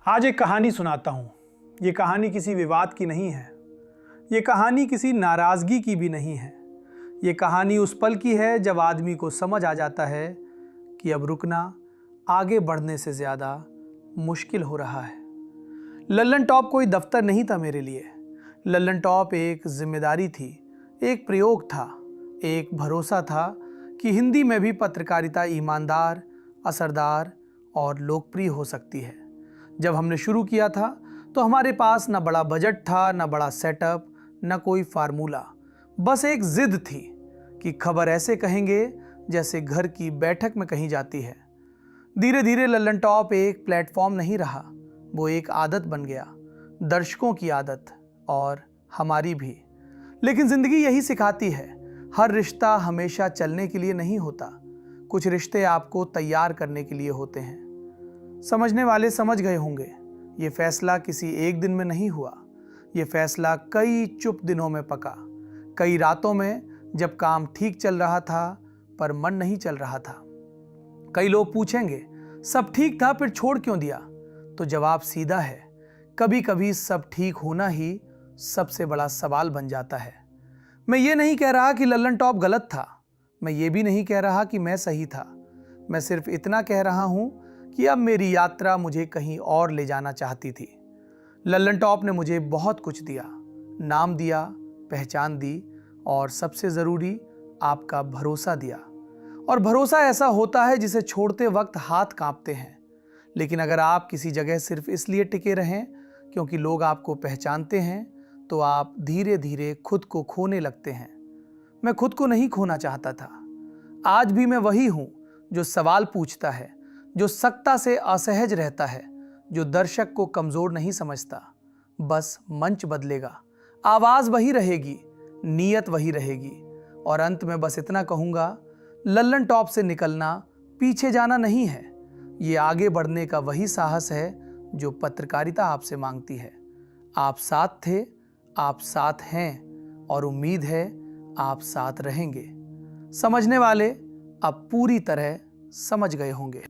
आज एक कहानी सुनाता हूँ। ये कहानी किसी विवाद की नहीं है। ये कहानी किसी नाराज़गी की भी नहीं है। ये कहानी उस पल की है जब आदमी को समझ आ जाता है कि अब रुकना आगे बढ़ने से ज़्यादा मुश्किल हो रहा है। लल्लन टॉप कोई दफ्तर नहीं था मेरे लिए। लल्लन टॉप एक जिम्मेदारी थी, एक प्रयोग था, एक भरोसा था कि हिंदी में भी पत्रकारिता ईमानदार, असरदार और लोकप्रिय हो सकती है। जब हमने शुरू किया था तो हमारे पास न बड़ा बजट था, न बड़ा सेटअप, न कोई फार्मूला। बस एक जिद थी कि खबर ऐसे कहेंगे जैसे घर की बैठक में कही जाती है। धीरे धीरे लल्लन टॉप एक प्लेटफॉर्म नहीं रहा, वो एक आदत बन गया, दर्शकों की आदत और हमारी भी। लेकिन जिंदगी यही सिखाती है, हर रिश्ता हमेशा चलने के लिए नहीं होता। कुछ रिश्ते आपको तैयार करने के लिए होते हैं। समझने वाले समझ गए होंगे, ये फैसला किसी एक दिन में नहीं हुआ। ये फैसला कई चुप दिनों में पका, कई रातों में जब काम ठीक चल रहा था पर मन नहीं चल रहा था। कई लोग पूछेंगे, सब ठीक था फिर छोड़ क्यों दिया? तो जवाब सीधा है, कभी कभी सब ठीक होना ही सबसे बड़ा सवाल बन जाता है। मैं ये नहीं कह रहा कि लल्लन टॉप गलत था। मैं ये भी नहीं कह रहा कि मैं सही था। मैं सिर्फ इतना कह रहा हूं कि अब मेरी यात्रा मुझे कहीं और ले जाना चाहती थी। लल्लन टॉप ने मुझे बहुत कुछ दिया, नाम दिया, पहचान दी और सबसे ज़रूरी आपका भरोसा दिया। और भरोसा ऐसा होता है जिसे छोड़ते वक्त हाथ कांपते हैं। लेकिन अगर आप किसी जगह सिर्फ इसलिए टिके रहें क्योंकि लोग आपको पहचानते हैं तो आप धीरे धीरे खुद को खोने लगते हैं। मैं खुद को नहीं खोना चाहता था। आज भी मैं वही हूं जो सवाल पूछता है, जो सत्ता से असहज रहता है, जो दर्शक को कमजोर नहीं समझता। बस मंच बदलेगा, आवाज वही रहेगी, नीयत वही रहेगी। और अंत में बस इतना कहूंगा, लल्लन टॉप से निकलना पीछे जाना नहीं है, ये आगे बढ़ने का वही साहस है जो पत्रकारिता आपसे मांगती है। आप साथ थे, आप साथ हैं और उम्मीद है आप साथ रहेंगे। समझने वाले अब पूरी तरह समझ गए होंगे।